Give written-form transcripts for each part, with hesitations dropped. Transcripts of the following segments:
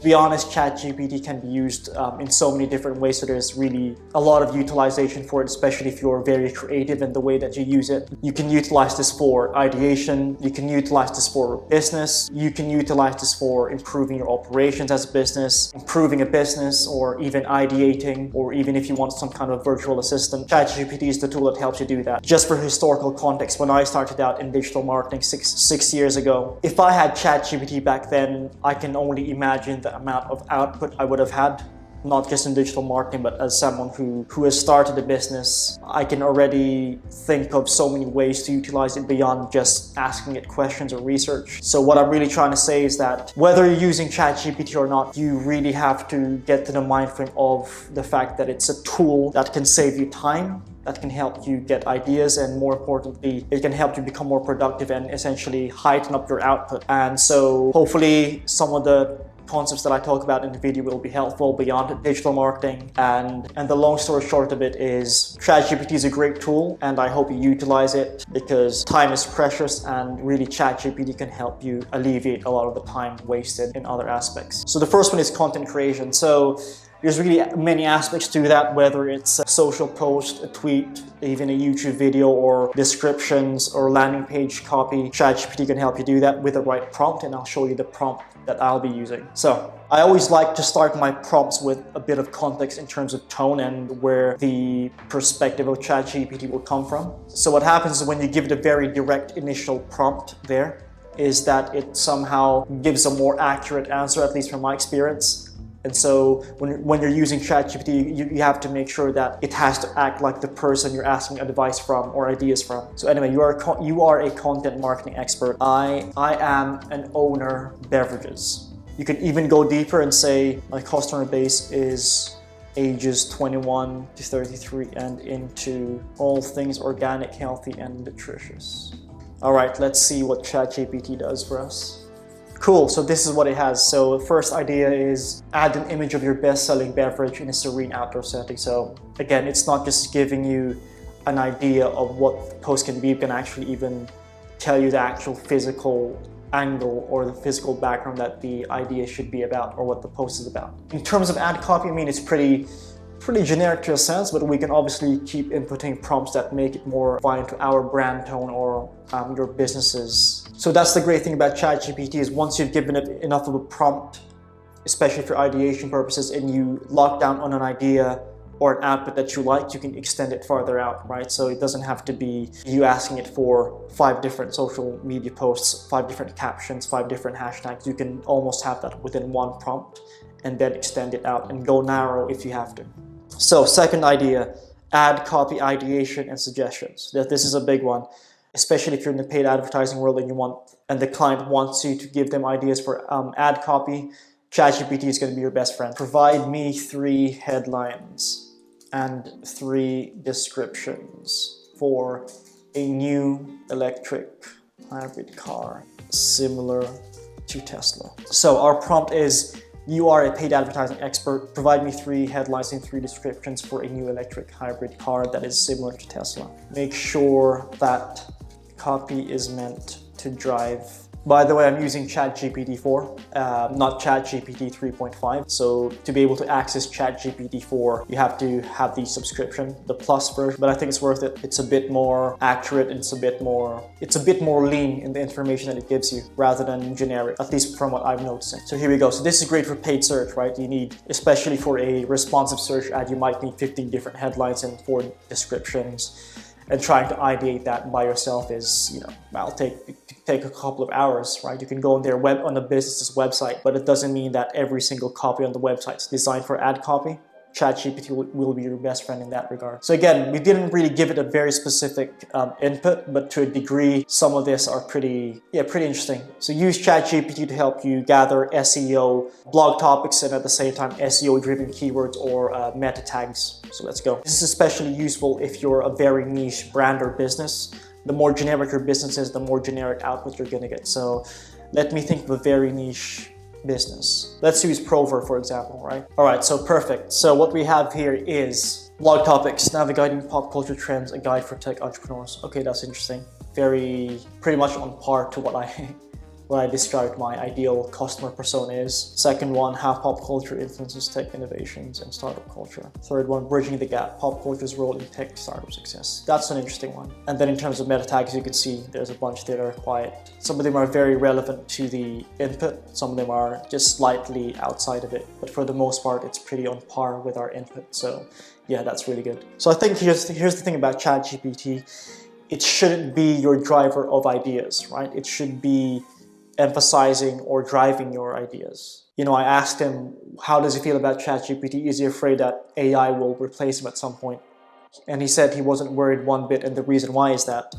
To be honest, ChatGPT can be used in so many different ways, so there's really a lot of utilization for it, especially if you're very creative in the way that you use it. You can utilize this for ideation, you can utilize this for business, you can utilize this for improving your operations as a business, improving a business, or even ideating, or even if you want some kind of virtual assistant. ChatGPT is the tool that helps you do that. Just for historical context, when I started out in digital marketing six years ago, if I had ChatGPT back then, I can only imagine the amount of output I would have had, not just in digital marketing, but as someone who has started a business. I can already think of so many ways to utilize it beyond just asking it questions or research. So what I'm really trying to say is that whether you're using ChatGPT or not, you really have to get to the mind frame of the fact that it's a tool that can save you time, that can help you get ideas, and more importantly, it can help you become more productive and essentially heighten up your output. And so hopefully some of the concepts that I talk about in the video will be helpful beyond digital marketing. And the long story short of it is ChatGPT is a great tool, and I hope you utilize it because time is precious, and really ChatGPT can help you alleviate a lot of the time wasted in other aspects. So the first one is content creation. So there's really many aspects to that, whether it's a social post, a tweet, even a YouTube video, or descriptions or landing page copy. ChatGPT can help you do that with the right prompt, and I'll show you the prompt that I'll be using. So I always like to start my prompts with a bit of context in terms of tone and where the perspective of ChatGPT will come from. So what happens is when you give it a very direct initial prompt there, is that it somehow gives a more accurate answer, at least from my experience. And so when you're using ChatGPT, you have to make sure that it has to act like the person you're asking advice from or ideas from. So anyway, you are a content marketing expert. I am an owner beverages. You can even go deeper and say my customer base is ages 21 to 33 and into all things organic, healthy, and nutritious. All right, let's see what ChatGPT does for us. Cool, so this is what it has. So the first idea is add an image of your best-selling beverage in a serene outdoor setting. So again, it's not just giving you an idea of what the post can be, it can actually even tell you the actual physical angle or the physical background that the idea should be about or what the post is about. In terms of ad copy, I mean, it's pretty generic to a sense, but we can obviously keep inputting prompts that make it more fine to our brand tone or your businesses. So that's the great thing about ChatGPT is once you've given it enough of a prompt, especially for ideation purposes, and you lock down on an idea or an output that you like, you can extend it farther out, right? So it doesn't have to be you asking it for 5 different social media posts, 5 different captions, 5 different hashtags. You can almost have that within one prompt and then extend it out and go narrow if you have to. So second idea, ad copy ideation and suggestions. This is a big one, especially if you're in the paid advertising world and the client wants you to give them ideas for ad copy. ChatGPT is going to be your best friend. Provide me 3 headlines and 3 descriptions for a new electric hybrid car similar to Tesla. So our prompt is, you are a paid advertising expert. Provide me 3 headlines and 3 descriptions for a new electric hybrid car that is similar to Tesla. Make sure that copy is meant to drive. By the way, I'm using ChatGPT 4, not ChatGPT 3.5. So to be able to access ChatGPT 4, you have to have the subscription, the plus version, but I think it's worth it. It's a bit more accurate, and it's a bit more lean in the information that it gives you rather than generic, at least from what I'm noticing. So here we go. So this is great for paid search, right? You need, especially for a responsive search ad, you might need 15 different headlines and 4 descriptions. And trying to ideate that by yourself is, I'll take a couple of hours, right? You can go on on the business's website, but it doesn't mean that every single copy on the website is designed for ad copy. ChatGPT will be your best friend in that regard. So again, we didn't really give it a very specific input, but to a degree, some of this are pretty interesting. So use ChatGPT to help you gather SEO blog topics and at the same time SEO-driven keywords or meta tags. So let's go. This is especially useful if you're a very niche brand or business. The more generic your business is, the more generic output you're going to get. So let me think of a very niche business. Let's use Proverve, for example, right? All right, so perfect. So what we have here is blog topics, navigating pop culture trends, a guide for tech entrepreneurs. Okay, that's interesting. Pretty much on par to what what I described my ideal customer persona is. Second one, how pop culture influences tech innovations and startup culture. Third one, bridging the gap, pop culture's role in tech startup success. That's an interesting one. And then in terms of meta tags, you can see there's a bunch that are quite, some of them are very relevant to the input, some of them are just slightly outside of it, but for the most part, it's pretty on par with our input. So yeah, that's really good. So I think here's the thing about ChatGPT. It shouldn't be your driver of ideas, right? It should be emphasizing or driving your ideas. You know, I asked him, how does he feel about ChatGPT? Is he afraid that AI will replace him at some point? And he said he wasn't worried one bit, and the reason why is that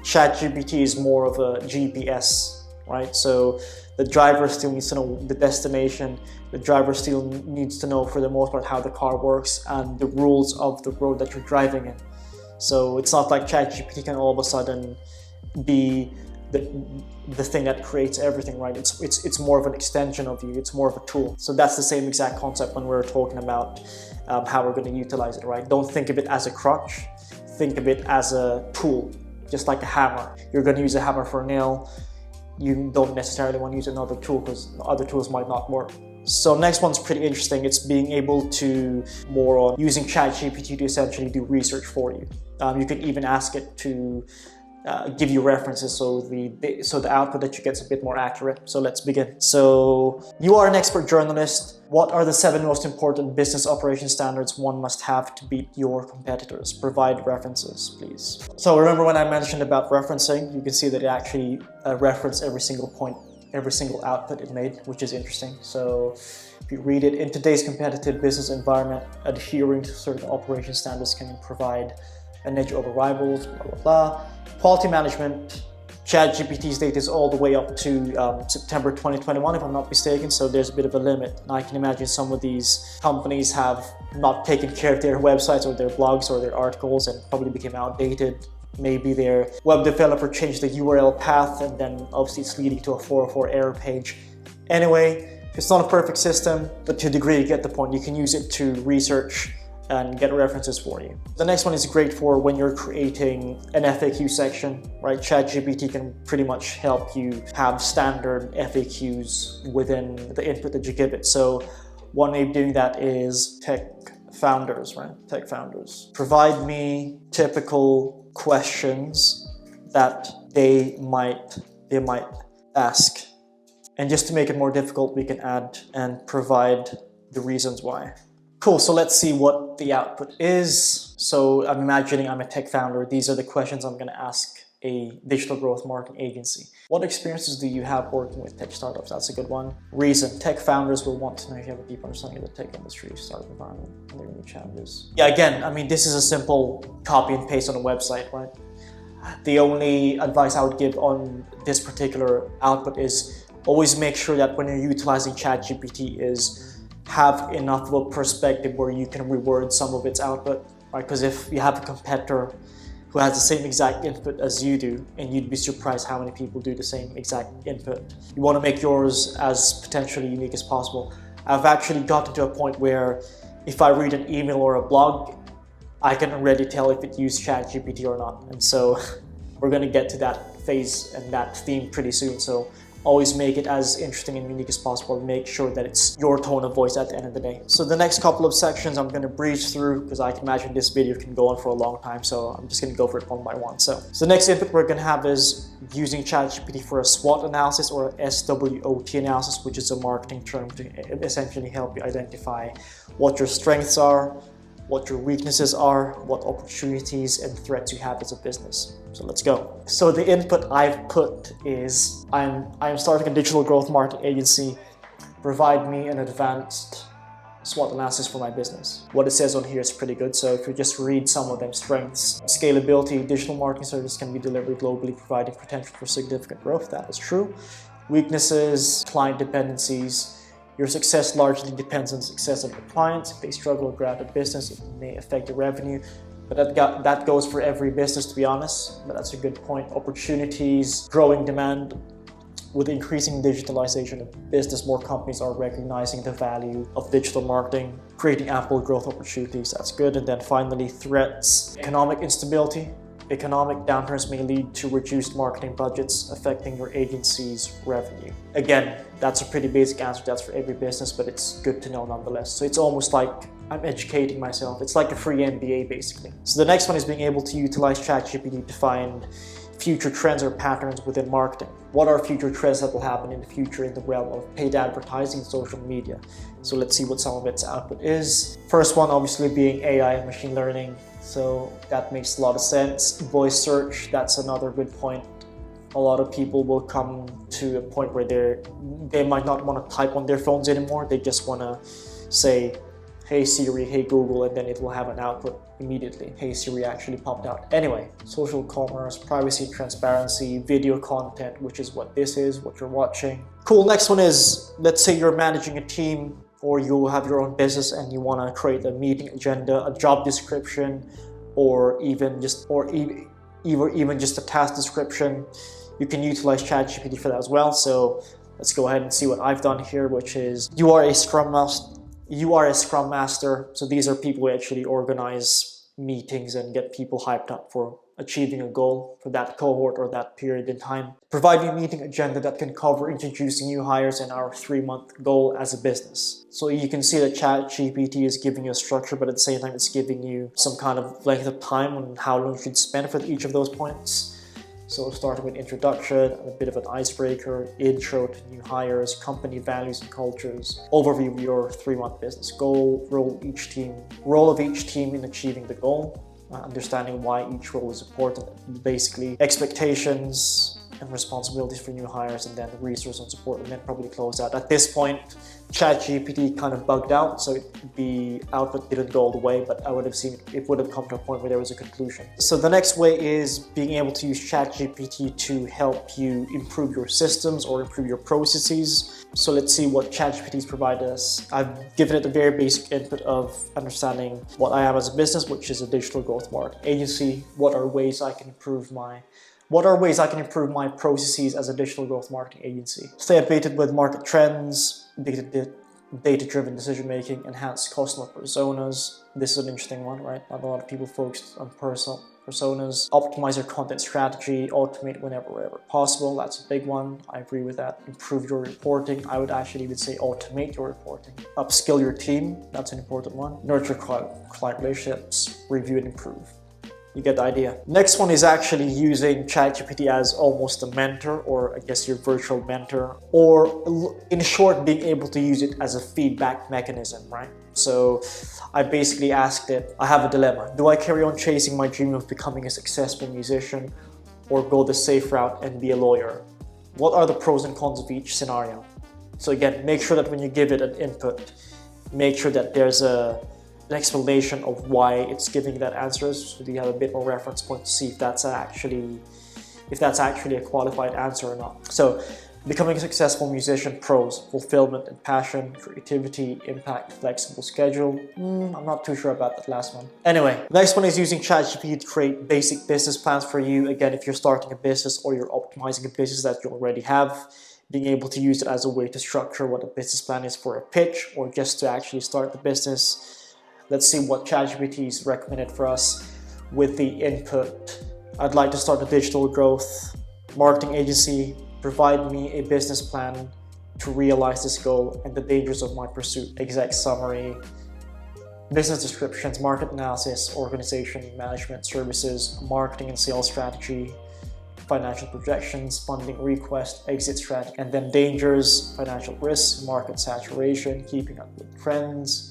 ChatGPT is more of a GPS, right? So the driver still needs to know the destination. The driver still needs to know, for the most part, how the car works and the rules of the road that you're driving in. So it's not like ChatGPT can all of a sudden be the thing that creates everything, right? It's more of an extension of you. It's more of a tool. So that's the same exact concept when we're talking about how we're going to utilize it, right? Don't think of it as a crutch. Think of it as a tool, just like a hammer. You're going to use a hammer for a nail. You don't necessarily want to use another tool because other tools might not work. So next one's pretty interesting. It's being able to more on using ChatGPT to essentially do research for you. You can even ask it to give you references so the output that you get is a bit more accurate. So let's begin. So you are an expert journalist. What are the 7 most important business operation standards one must have to beat your competitors? Provide references, please. So remember when I mentioned about referencing, you can see that it actually referenced every single point, every single output it made, which is interesting. So if you read it, in today's competitive business environment, adhering to certain operation standards can provide an edge over rivals, blah, blah, blah. Quality management, ChatGPT's data is all the way up to September 2021, if I'm not mistaken, so there's a bit of a limit. And I can imagine some of these companies have not taken care of their websites or their blogs or their articles and probably became outdated. Maybe their web developer changed the URL path and then obviously it's leading to a 404 error page. Anyway, it's not a perfect system, but to a degree you get the point. You can use it to research and get references for you. The next one is great for when you're creating an FAQ section, right? ChatGPT can pretty much help you have standard FAQs within the input that you give it. So one way of doing that is tech founders, right? Tech founders. Provide me typical questions that they might ask. And just to make it more difficult, we can add and provide the reasons why. Cool, so let's see what the output is. So I'm imagining I'm a tech founder. These are the questions I'm gonna ask a digital growth marketing agency. What experiences do you have working with tech startups? That's a good one. Reason, tech founders will want to know if you have a deep understanding of the tech industry, startup environment, and their new challenges. Yeah, again, I mean, this is a simple copy and paste on a website, right? The only advice I would give on this particular output is always make sure that when you're utilizing ChatGPT is have enough of a perspective where you can reword some of its output, right? Because if you have a competitor who has the same exact input as you do, and you'd be surprised how many people do the same exact input. You want to make yours as potentially unique as possible. I've actually gotten to a point where if I read an email or a blog, I can already tell if it used ChatGPT or not. And so we're going to get to that phase and that theme pretty soon. So always make it as interesting and unique as possible. Make sure that it's your tone of voice at the end of the day. So the next couple of sections I'm going to breeze through because I can imagine this video can go on for a long time. So I'm just going to go for it one by one. So the next input we're going to have is using ChatGPT for a SWOT analysis or a SWOT analysis, which is a marketing term to essentially help you identify what your strengths are, what your weaknesses are, what opportunities and threats you have as a business. So let's go. So the input I've put is, I'm starting a digital growth marketing agency. Provide me an advanced SWOT analysis for my business. What it says on here is pretty good. So if you just read some of them, strengths, scalability, digital marketing service can be delivered globally, providing potential for significant growth. That is true. Weaknesses, client dependencies. Your success largely depends on the success of your clients. If they struggle or grow out of business, it may affect your revenue. But that goes for every business, to be honest. But that's a good point. Opportunities, growing demand. With increasing digitalization of business, more companies are recognizing the value of digital marketing, creating ample growth opportunities. That's good. And then finally, threats, economic instability. Economic downturns may lead to reduced marketing budgets, affecting your agency's revenue. Again, that's a pretty basic answer. That's for every business, but it's good to know nonetheless. So it's almost like I'm educating myself. It's like a free MBA basically. So the next one is being able to utilize ChatGPT to find future trends or patterns within marketing. What are future trends that will happen in the future in the realm of paid advertising and social media? So let's see what some of its output is. First one obviously being AI and machine learning. So that makes a lot of sense. Voice search, that's another good point. A lot of people will come to a point where they might not want to type on their phones anymore. They just want to say, hey Siri, hey Google, and then it will have an output immediately. Hey Siri actually popped out. Anyway, social commerce, privacy, transparency, video content, which is what this is, what you're watching. Cool, next one is, let's say you're managing a team or you have your own business and you want to create a meeting agenda, a job description, or even just a task description. You can utilize ChatGPT for that as well. So let's go ahead and see what I've done here, which is you are a Scrum Master. So these are people who actually organize meetings and get people hyped up for achieving a goal for that cohort or that period in time. Provide a meeting agenda that can cover introducing new hires and our 3-month goal as a business. So you can see that ChatGPT is giving you a structure, but at the same time it's giving you some kind of length of time on how long you should spend for each of those points. So starting with introduction, a bit of an icebreaker, intro to new hires, company values and cultures, overview of your 3-month business goal, role of each team in achieving the goal, understanding why each role is important, basically expectations and responsibilities for new hires, and then resource and support, and then probably close out. At this point, ChatGPT kind of bugged out, so the output didn't go all the way, but I would have seen it would have come to a point where there was a conclusion. So the next way is being able to use ChatGPT to help you improve your systems or improve your processes. So let's see what ChatGPT has provided us. I've given it a very basic input of understanding what I am as a business, which is a digital growth marketing agency. What are ways I can improve my processes as a digital growth marketing agency? Stay updated with market trends, data-driven decision-making, enhance customer personas. This is an interesting one, right? Not a lot of people focused on personal personas. Optimize your content strategy, automate wherever possible. That's a big one. I agree with that. Improve your reporting. I would actually even say automate your reporting. Upskill your team. That's an important one. Nurture client relationships, review and improve. You get the idea. Next one is actually using ChatGPT as almost a mentor, or I guess your virtual mentor, or in short, being able to use it as a feedback mechanism, right? So I basically asked it, I have a dilemma. Do I carry on chasing my dream of becoming a successful musician or go the safe route and be a lawyer? What are the pros and cons of each scenario? So again, make sure that when you give it an input, make sure that there's an explanation of why it's giving that answer, so you have a bit more reference point to see if that's actually a qualified answer or not. So becoming a successful musician, pros: fulfillment and passion, creativity, impact, flexible schedule. I'm not too sure about that last one. Anyway, next one is using ChatGPT to create basic business plans for you. Again, if you're starting a business or you're optimizing a business that you already have, being able to use it as a way to structure what a business plan is for a pitch or just to actually start the business. Let's see what ChatGPT is recommended for us with the input. I'd like to start a digital growth marketing agency. Provide me a business plan to realize this goal and the dangers of my pursuit. Exec summary, business descriptions, market analysis, organization, management services, marketing and sales strategy, financial projections, funding request, exit strategy, and then dangers, financial risks, market saturation, keeping up with trends,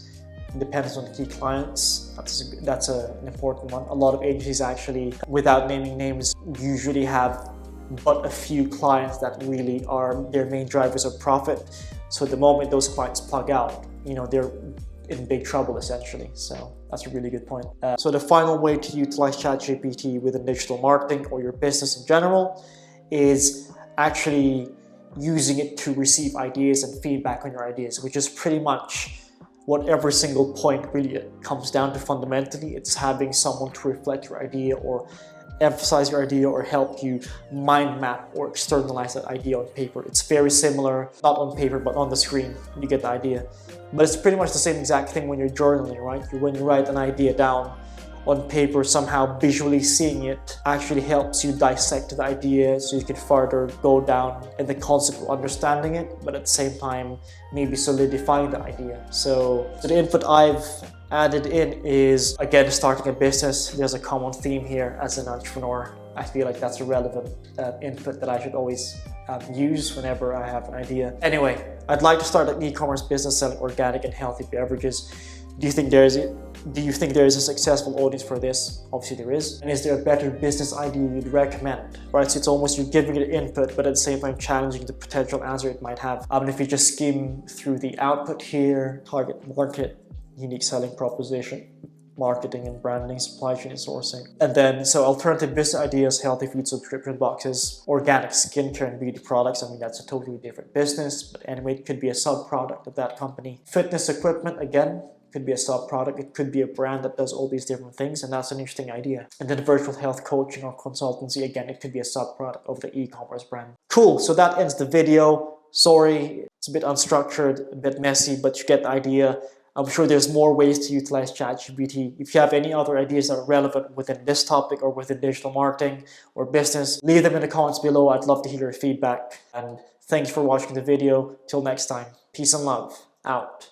depends on key clients. That's an important one. A lot of agencies actually, without naming names, usually have but a few clients that really are their main drivers of profit. So the moment those clients plug out, they're in big trouble essentially. So that's a really good point. So the final way to utilize ChatGPT within digital marketing or your business in general is actually using it to receive ideas and feedback on your ideas, which is pretty much what every single point really comes down to fundamentally. It's having someone to reflect your idea or emphasize your idea or help you mind map or externalize that idea on paper. It's very similar, not on paper, but on the screen. You get the idea. But it's pretty much the same exact thing when you're journaling, right? When you write an idea down on paper, somehow visually seeing it actually helps you dissect the idea so you can further go down in the concept of understanding it, but at the same time maybe solidifying the idea. So the input I've added in is, again, starting a business. There's a common theme here as an entrepreneur. I feel like that's a relevant input that I should always use whenever I have an idea. Anyway, I'd like to start an e-commerce business selling organic and healthy beverages. Do you think there is a successful audience for this? Obviously there is. And is there a better business idea you'd recommend? Right, so it's almost you're giving it input, but at the same time challenging the potential answer it might have. If you just skim through the output here, target market, unique selling proposition, marketing and branding, supply chain and sourcing. And then, so alternative business ideas, healthy food subscription boxes, organic skincare and beauty products. That's a totally different business, but anyway, it could be a sub-product of that company. Fitness equipment, again, could be a sub-product. It could be a brand that does all these different things, and that's an interesting idea. And then virtual health coaching or consultancy, again, it could be a sub-product of the e-commerce brand. Cool, so that ends the video. Sorry, it's a bit unstructured, a bit messy, but you get the idea. I'm sure there's more ways to utilize ChatGPT. If you have any other ideas that are relevant within this topic or within digital marketing or business, leave them in the comments below. I'd love to hear your feedback. And thanks for watching the video. Till next time, peace and love. Out.